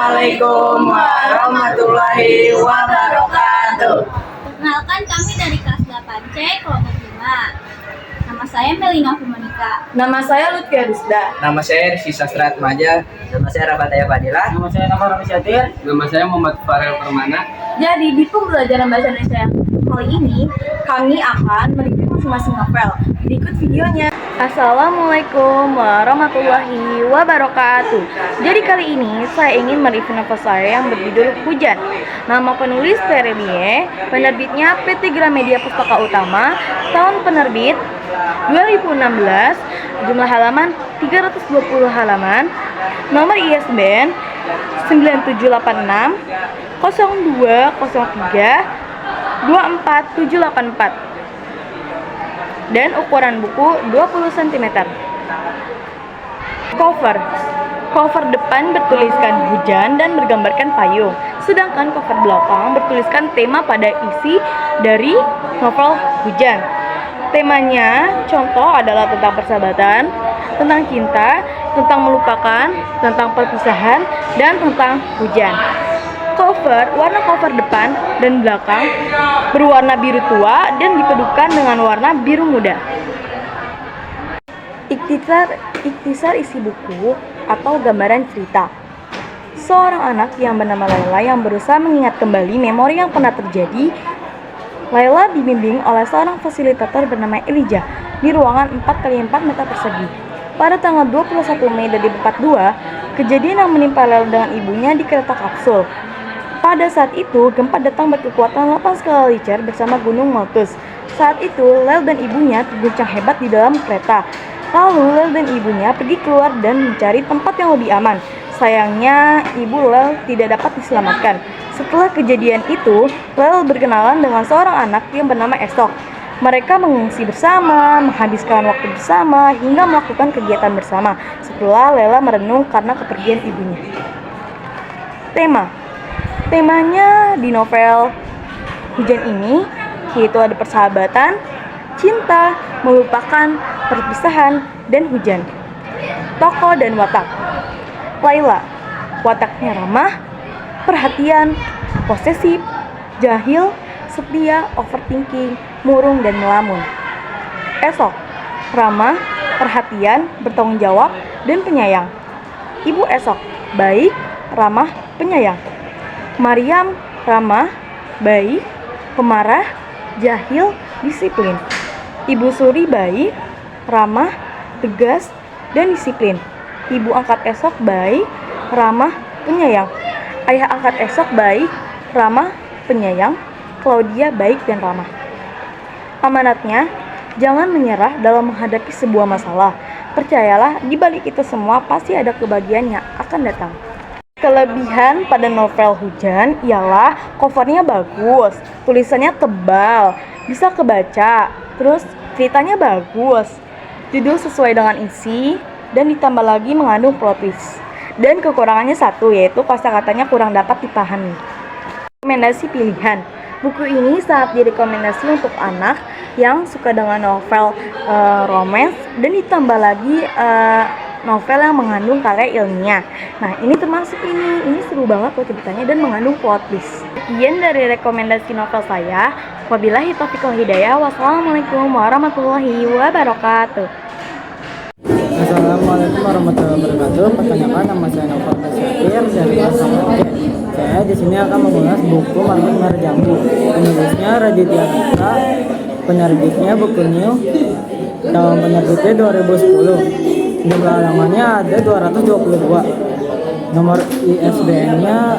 Assalamualaikum warahmatullahi wabarakatuh. Perkenalkan, kami dari kelas 8C kelompok 5. Nama saya Melina Fumanika. Nama saya Lutfi Rusda. Nama saya Rizky Sastra Atmaja. Nama saya Rafataya Fadila. Nama saya Nama Rami Syatir. Nama saya Muhammad Farel Permana. Jadi di pembelajaran bahasa Indonesia kali ini kami akan mereview masing-masing novel. Berikut videonya. Assalamualaikum warahmatullahi wabarakatuh. Jadi kali ini saya ingin mereview novel saya yang berjudul Hujan. Nama penulis Terelie, penerbitnya PT Gramedia Pustaka Utama, tahun penerbit 2016, jumlah halaman 320 halaman, nomor ISBN 9786 0203 24784 dan ukuran buku 20 cm. Cover depan bertuliskan hujan dan bergambarkan payung, sedangkan cover belakang bertuliskan tema pada isi dari novel Hujan. Temanya contoh adalah tentang persahabatan, tentang cinta, tentang melupakan, tentang perpisahan, dan tentang hujan. Warna cover depan dan belakang berwarna biru tua dan dipadukan dengan warna biru muda. Ikhtisar isi buku atau gambaran cerita. Seorang anak yang bernama Laila yang berusaha mengingat kembali memori yang pernah terjadi. Laila dibimbing oleh seorang fasilitator bernama Elijah di ruangan 4x4 meter persegi. Pada tanggal 21 Mei 2042, kejadian yang menimpa Laila dengan ibunya di kereta kapsul. Pada saat itu, gempa datang berkekuatan 8 skala Richter bersama gunung Meletus. Saat itu, Lel dan ibunya terguncang hebat di dalam kereta. Lalu, Lel dan ibunya pergi keluar dan mencari tempat yang lebih aman. Sayangnya, ibu Lel tidak dapat diselamatkan. Setelah kejadian itu, Lel berkenalan dengan seorang anak yang bernama Esok. Mereka mengungsi bersama, menghabiskan waktu bersama, hingga melakukan kegiatan bersama. Setelah Lela merenung karena kepergian ibunya. Temanya di novel Hujan ini yaitu ada persahabatan, cinta, melupakan, perpisahan, dan hujan. Tokoh dan watak. Laila, wataknya ramah, perhatian, posesif, jahil, setia, overthinking, murung, dan melamun. Esok, ramah, perhatian, bertanggung jawab, dan penyayang. Ibu Esok, baik, ramah, penyayang. Mariam, ramah, baik, pemarah, jahil, disiplin. Ibu Suri, baik, ramah, tegas, dan disiplin. Ibu angkat Esok, baik, ramah, penyayang. Ayah angkat Esok, baik, ramah, penyayang. Claudia, baik dan ramah. Amanatnya, jangan menyerah dalam menghadapi sebuah masalah. Percayalah, di balik itu semua pasti ada kebahagiaan yang akan datang. Kelebihan pada novel Hujan ialah covernya bagus, tulisannya tebal, bisa kebaca, terus ceritanya bagus, judul sesuai dengan isi, dan ditambah lagi mengandung plot twist. Dan kekurangannya satu, yaitu kosakatanya kurang dapat dipahami. Rekomendasi pilihan. Buku ini sangat direkomendasi untuk anak yang suka dengan novel romance dan ditambah lagi novel yang mengandung karya ilmiah. Nah, ini termasuk ini seru banget loh ceritanya dan mengandung plot twist. Sekian dari rekomendasi novel saya. Wabillahi taufiq wal hidayah. Wassalamualaikum warahmatullahi wabarakatuh. Assalamualaikum warahmatullahi wabarakatuh. Perkenalkan, nama saya Novel Syatir dari kelas 8C. Saya di sini akan mengulas buku Marmut Marjambu. Penulisnya Raditya Dika, penerbitnya Buku New, tahun penerbitnya 2010. Jumlah halamannya ada 222. Nomor ISBN-nya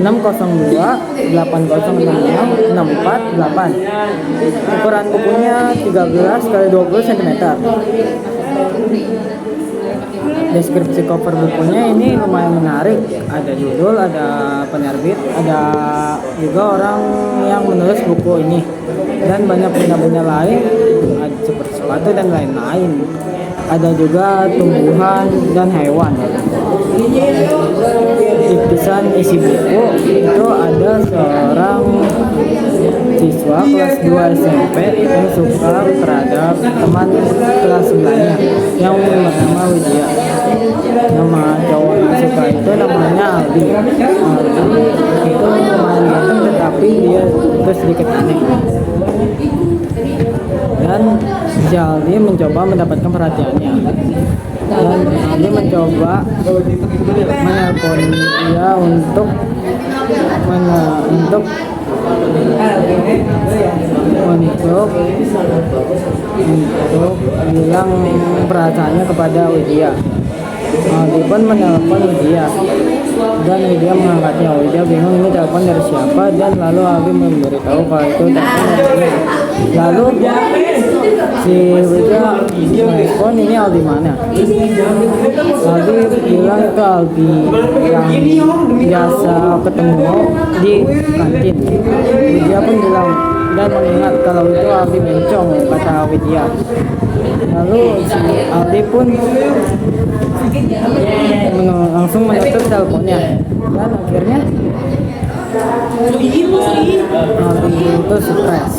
602-8066-648. Ukuran bukunya 13x20 cm. Deskripsi cover bukunya ini lumayan menarik. Ada judul, ada penerbit, ada juga orang yang menulis buku ini, dan banyak benda-benda lain seperti sepatu dan lain-lain. Ada juga tumbuhan dan hewan. Ikhtisar isi buku itu ada seorang siswa kelas 2 SMP yang suka terhadap teman kelas sebelahnya yang bernama Widya. Nama cowok yang suka itu namanya Aldi. Aldi. Aldi itu lumayan ganteng tetapi dia itu sedikit aneh. Dan si Aldi mencoba mendapatkan perhatiannya. Dan Aldi mencoba menelpon dia untuk bilang perasaannya kepada Widya. Aldi pun menelpon Widya dan Widya mengangkatnya. Widya bingung ini telepon dari siapa, dan lalu Aldi memberitahu kalau itu telepon dari dia. Lalu si Widya telepon, ini Aldi mana? Aldi bilang itu Aldi yang biasa ketemu di kantin. Widya pun bilang dan mengingat kalau itu Aldi bencong, kata Widya. Lalu si Aldi pun langsung menutup teleponnya, dan akhirnya Aldi itu stres.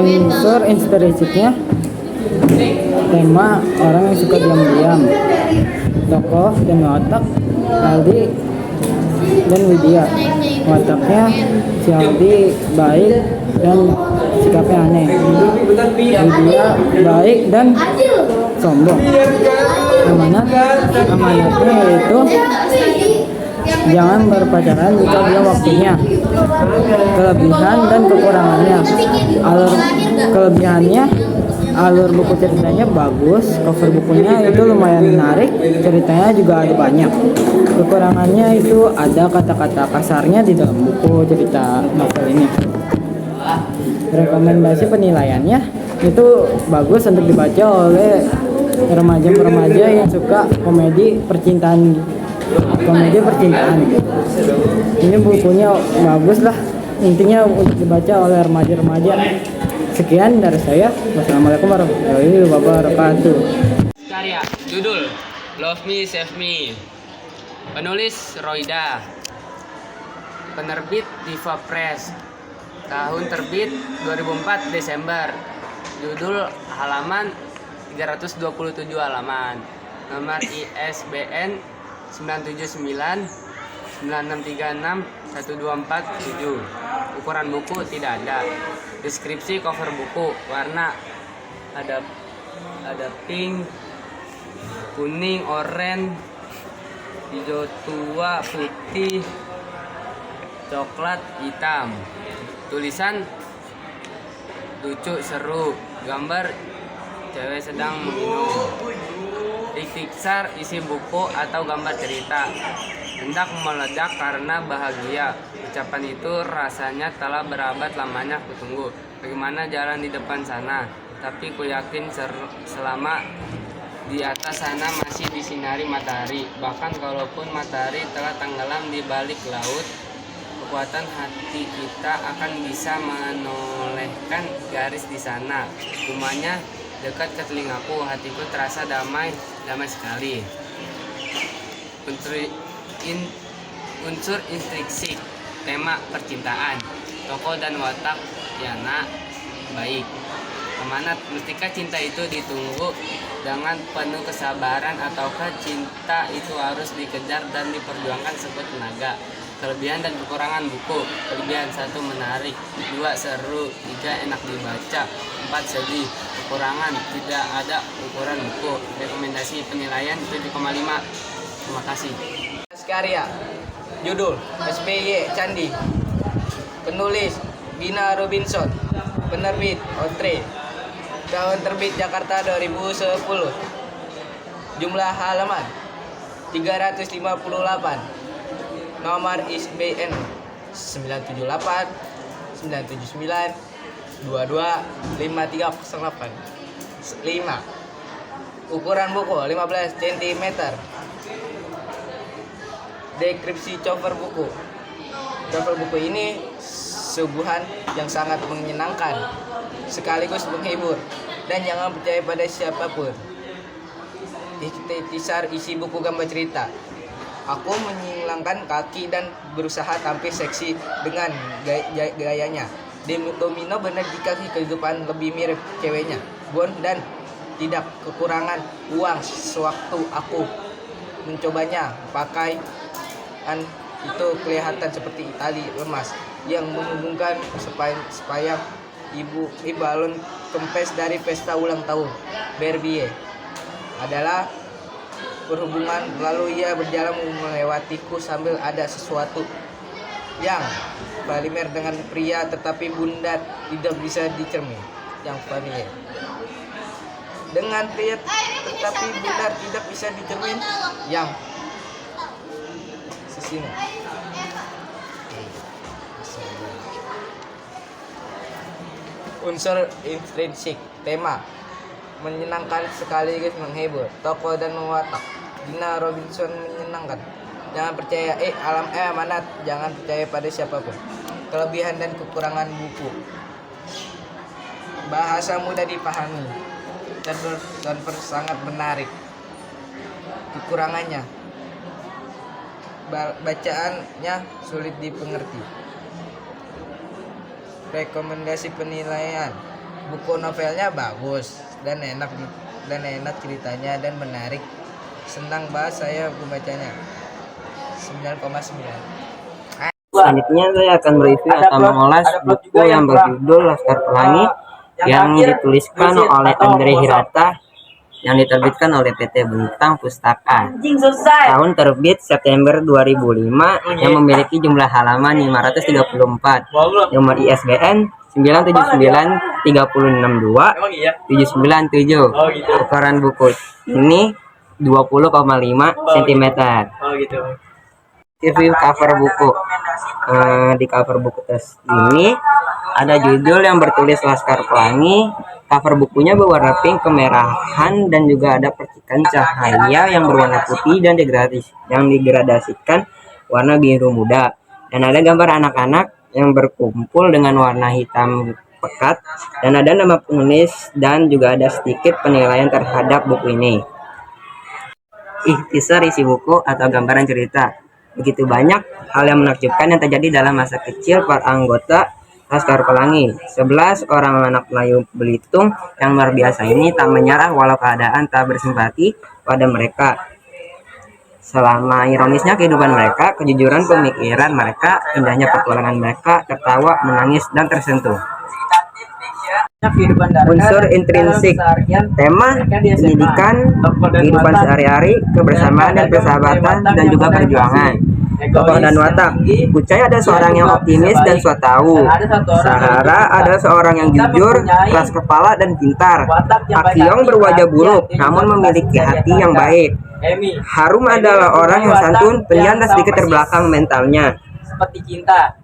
Unsur inspiratifnya tema orang yang suka diam-diam, tokoh dan watak Aldi dan Widya. Wataknya si Aldi baik dan sikapnya aneh. Widya baik dan sombong. Amanatnya yaitu jangan berpacaran jika belum waktunya. Kelebihan dan kekurangannya. Kelebihannya, alur buku ceritanya bagus, cover bukunya itu lumayan menarik, ceritanya juga ada banyak. Kekurangannya itu ada kata-kata kasarnya di dalam buku cerita novel ini. Rekomendasi penilaiannya itu bagus untuk dibaca oleh remaja-remaja yang suka komedi percintaan. Ini bukunya bagus lah, intinya untuk dibaca oleh remaja-remaja. Sekian dari saya. Wassalamualaikum warahmatullahi wabarakatuh. Karya, judul Love Me, Save Me. Penulis Roida. Penerbit Diva Press. Tahun terbit 2004 Desember. Judul halaman 327 halaman. Nomor ISBN 979 9636 1247. Ukuran buku tidak ada. Deskripsi cover buku, warna ada pink, kuning, oranye, hijau tua, putih, coklat, hitam. Tulisan lucu, seru. Gambar cewek sedang meminum. Ikhtisar isi buku atau gambar cerita. Hendak meledak karena bahagia. Ucapan itu rasanya telah berabad lamanya kutunggu. Bagaimana jalan di depan sana? Tapi ku yakin selama di atas sana masih disinari matahari. Bahkan kalaupun matahari telah tenggelam di balik laut, kekuatan hati kita akan bisa menolehkan garis di sana. Rumahnya dekat ke telingaku, hatiku terasa damai sekali. Unsur intrinsik, tema percintaan, tokoh dan watak Yana baik. Amanat, mestikah cinta itu ditunggu dengan penuh kesabaran ataukah cinta itu harus dikejar dan diperjuangkan sekuat tenaga? Kelebihan dan kekurangan buku. Kelebihan: 1. Menarik, 2. Seru, 3. Enak dibaca, 4. Sedih. Kekurangan: tidak ada ukuran buku. Rekomendasi penilaian 7,5. Terima kasih. Karya, judul SBY Candi. Penulis Gina Robinson. Penerbit Outre. Tahun terbit Jakarta 2010. Jumlah halaman 358. Nomor ISBN 978 979 22 5308 5. Ukuran buku 15 cm. Deskripsi cover buku. Cover buku ini suguhan yang sangat menyenangkan sekaligus menghibur, dan jangan percaya pada siapapun. Ikhtisar isi buku gambar cerita. Aku menyilangkan kaki dan berusaha tampil seksi dengan gayanya. Domino benar jika kehidupan lebih mirip ceweknya. Bond dan tidak kekurangan uang sewaktu aku mencobanya. Pakaian itu kelihatan seperti tali emas yang menghubungkan sepayang balon kempes dari pesta ulang tahun Barbie adalah berhubungan. Lalu ia berjalan melewatiku sambil ada sesuatu yang familiar dengan pria, tetapi bunda tidak bisa dicermin. Yang familiar dengan pria tetapi bunda tidak bisa dicermin. Yang sesini unsur intrinsik, tema menyenangkan sekaligus menghibur, tokoh dan mewatak. Dina Robinson menyenangkan. Jangan percaya alam amanat, jangan percaya pada siapapun. Kelebihan dan kekurangan buku. Bahasa mudah dipahami dan sangat menarik. Kekurangannya, bacaannya sulit dipengerti. Rekomendasi penilaian, buku novelnya bagus dan enak ceritanya dan menarik. Senang banget saya membacanya. 9,9. Selanjutnya saya akan mereview atau mengulas buku yang berjudul Laskar Pelangi yang dituliskan oleh Andre Hirata, yang diterbitkan oleh PT Bentang Pustaka. Tahun terbit September 2005, yang memiliki jumlah halaman 534. Nomor ISBN 97936627997. Ukuran buku ini 20,5 cm. Review cover buku. Di cover buku ini ada judul yang bertulis Laskar Pelangi. Cover bukunya berwarna pink kemerahan dan juga ada percikan cahaya yang berwarna putih dan digradasikan warna biru muda. Dan ada gambar anak-anak yang berkumpul dengan warna hitam pekat, dan ada nama penulis dan juga ada sedikit penilaian terhadap buku ini. Teaser isi buku atau gambaran cerita. Begitu banyak hal yang menakjubkan yang terjadi dalam masa kecil para anggota Laskar Pelangi. 11 orang anak Melayu Belitung yang luar biasa ini tak menyerah walau keadaan tak bersimpati pada mereka. Selama ironisnya kehidupan mereka, kejujuran pemikiran mereka, indahnya petualangan mereka, tertawa, menangis, dan tersentuh. Unsur intrinsik, tema pendidikan, kehidupan sehari-hari, kebersamaan dan persahabatan, dan juga perjuangan. Tokoh dan watak. Kucai ada seorang yang optimis dan so tahu. Sahara ada seorang yang jujur, keras kepala dan pintar. Akyong berwajah buruk, namun memiliki hati yang baik. Harum adalah orang yang santun, pendiam dan sedikit terbelakang mentalnya. Seperti cinta.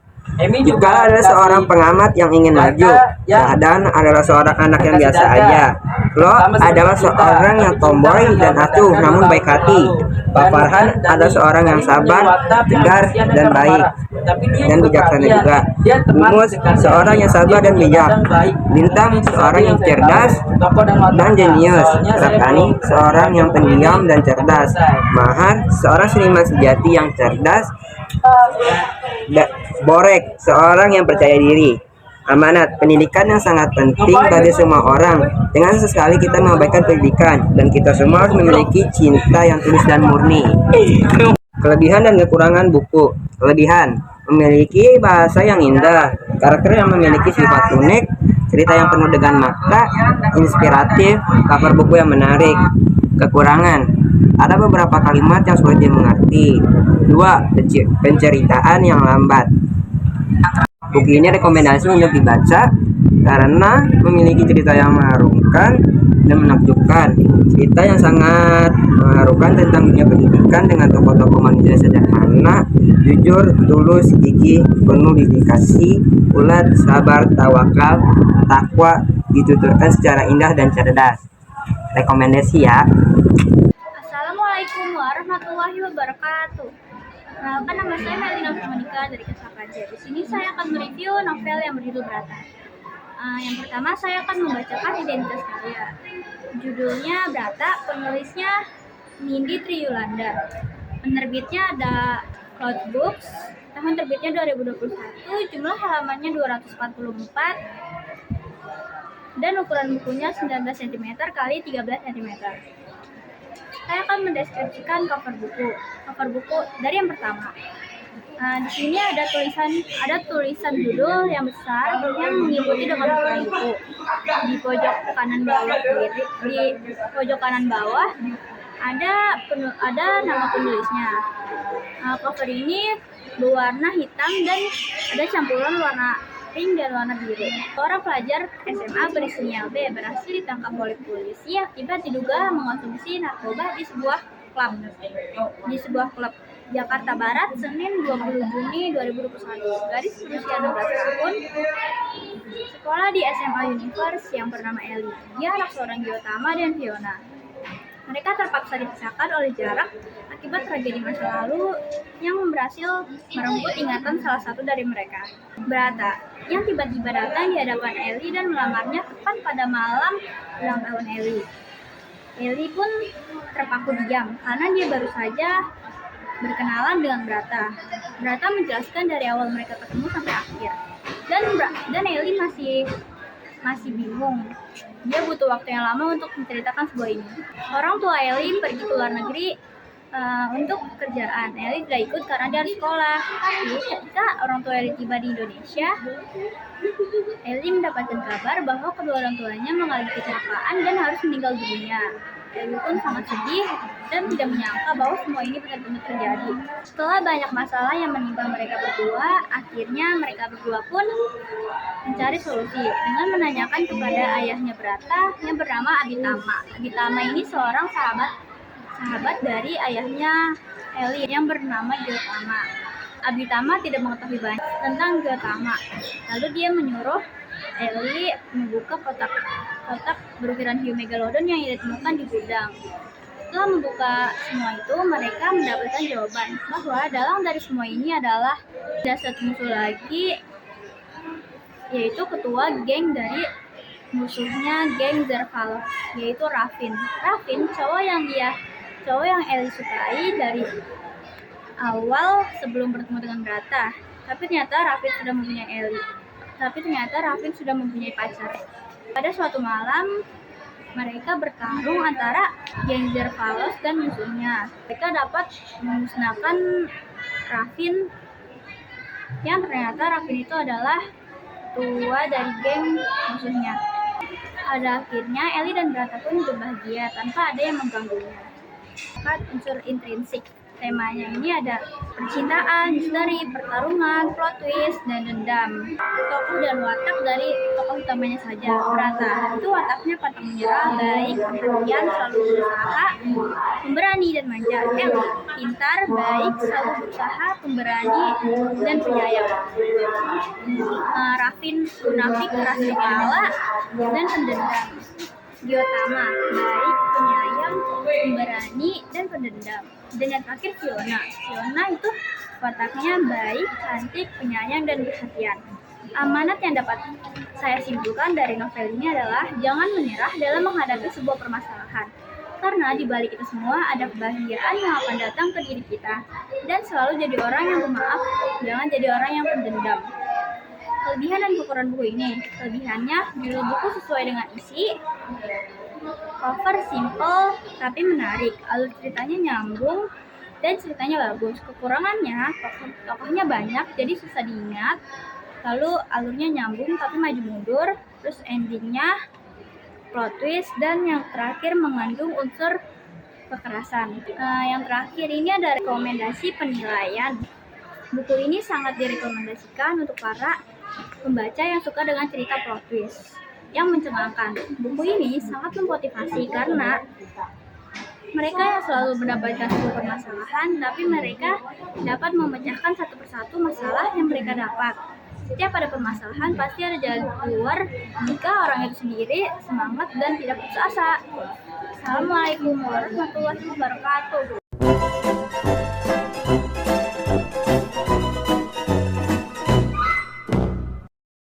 Juga ada seorang pengamat yang ingin maju. Sahdan adalah seorang anak yang biasa aja. Lo adalah seorang yang tomboy dan acuh namun baik hati. Pak Farhan ada seorang yang sabar, tegar, dan baik, dan bijaksana juga. Umus seorang yang sabar dan bijak. Bintang seorang yang cerdas dan jenius. Rakani seorang yang pendiam dan cerdas. Mahar seorang seniman sejati yang cerdas. Borek seorang yang percaya diri. Amanat, pendidikan yang sangat penting bagi semua orang. Jangan sesekali kita mengabaikan pendidikan, dan kita semua harus memiliki cinta yang tulus dan murni. Kelebihan dan kekurangan buku. Kelebihan, memiliki bahasa yang indah, karakter yang memiliki sifat unik, cerita yang penuh dengan makna, inspiratif, cover buku yang menarik. Kekurangan, ada beberapa kalimat yang sulit dimengerti. 2. Penceritaan yang lambat. Buku ini rekomendasi untuk dibaca karena memiliki cerita yang mengharukan dan menakjubkan. Cerita yang sangat mengharukan tentang dunia pendidikan dengan tokoh-tokoh manusia sederhana, jujur, tulus, gigih, penuh dedikasi, ulet, sabar, tawakal, takwa, dituturkan secara indah dan cerdas. Rekomendasi ya. Assalamualaikum warahmatullahi wabarakatuh. Perkenalkan, nama saya Melina Monika dari Kesapanca. Di sini saya akan mereview novel yang berjudul Brata. Yang pertama saya akan membacakan identitas karya. Judulnya Brata, penulisnya Nindi Triyulanda. Penerbitnya ada Cloud Books. Tahun terbitnya 2021. Jumlah halamannya 244. dan ukuran bukunya 19 cm kali 13 cm. Saya akan mendeskripsikan cover buku. Cover buku dari yang pertama. Di sini ada tulisan judul yang besar yang mengikuti dengan ukuran buku. Di pojok kanan bawah ada nama penulisnya. Cover ini berwarna hitam dan ada campuran warna pink dan warna biru. Seorang pelajar SMA berinisial B berhasil ditangkap oleh polisi akibat diduga mengonsumsi narkoba di sebuah klub Jakarta Barat, Senin 20 Juni 2021. Gadis berusia 16 tahun, sekolah di SMA Univers yang bernama Eli. Dia anak seorang Giotama dan Fiona. Mereka terpaksa dipisahkan oleh jarak akibat tragedi masa lalu yang berhasil merenggut ingatan salah satu dari mereka, Brata, yang tiba-tiba datang di hadapan Eli dan melamarnya tepat pada malam ulang tahun Eli. Eli pun terpaku diam karena dia baru saja berkenalan dengan Brata. Brata menjelaskan dari awal mereka ketemu sampai akhir. Dan Eli masih bingung. Dia butuh waktu yang lama untuk menceritakan sebuah ini. Orang tua Eli pergi ke luar negeri untuk pekerjaan. Eli tidak ikut karena dia harus sekolah. Tapi ketika orang tua Eli tiba di Indonesia, Eli mendapatkan kabar bahwa kedua orang tuanya mengalami kecelakaan dan harus meninggal dunia. Eli pun sangat sedih dan tidak menyangka bahwa semua ini benar-benar terjadi. Setelah banyak masalah yang menimpa mereka berdua, akhirnya mereka berdua pun mencari solusi dengan menanyakan kepada ayahnya Brata yang bernama Abitama. Abitama ini seorang sahabat dari ayahnya Eli yang bernama Giotama. Abitama tidak mengetahui banyak tentang Giotama. Lalu dia menyuruh Eli membuka kotak berukiran hiu megalodon yang ditemukan di gudang. Setelah membuka semua itu, mereka mendapatkan jawaban bahwa dalang dari semua ini adalah ada satu musuh lagi, yaitu ketua geng dari musuhnya geng Zervalos, yaitu Raffin. Raffin cowok yang Eli sukai dari awal sebelum bertemu dengan Brata. Tapi ternyata Raffin sudah mempunyai pacar. Pada suatu malam, mereka bertarung antara geng Zervalos dan musuhnya. Mereka dapat memusnahkan Raffin, yang ternyata Raffin itu adalah ketua dari geng musuhnya. Pada akhirnya, Eli dan Brata pun hidup bahagia tanpa ada yang mengganggunya. Unsur intrinsik. Temanya ini ada percintaan, misteri, pertarungan, plot twist, dan dendam. Tokoh dan watak dari tokoh utamanya saja. Brata itu wataknya pantang menyerah, baik, perhatian, selalu berusaha, pemberani dan manja. Eli pintar, baik, selalu berusaha, pemberani, dan penyayang. Raffin munafik, keras kepala, dan pendendam. Giotama baik, penyayang, pemberani, dan pendendam. Dan yang terakhir Fiona itu wataknya baik, cantik, penyayang, dan perhatian. Amanat yang dapat saya simpulkan dari novel ini adalah jangan menyerah dalam menghadapi sebuah permasalahan. Karena di balik itu semua ada kebahagiaan yang akan datang ke diri kita. Dan selalu jadi orang yang pemaaf, jangan jadi orang yang pendendam. Kelebihan dan kekurangan buku ini. Kelebihannya, judul buku sesuai dengan isi, cover simple tapi menarik, alur ceritanya nyambung dan ceritanya bagus. Kekurangannya, tokohnya banyak jadi susah diingat, lalu alurnya nyambung tapi maju mundur, terus endingnya plot twist, dan yang terakhir mengandung unsur kekerasan. Yang terakhir ini ada rekomendasi penilaian. Buku ini sangat direkomendasikan untuk para pembaca yang suka dengan cerita plot twist yang mencengangkan. Buku ini sangat memotivasi karena mereka yang selalu mendapatkan sebuah permasalahan, tapi mereka dapat memecahkan satu persatu masalah yang mereka dapat. Setiap ada permasalahan pasti ada jalan keluar jika orang itu sendiri semangat dan tidak putus asa. Assalamualaikum warahmatullahi wabarakatuh.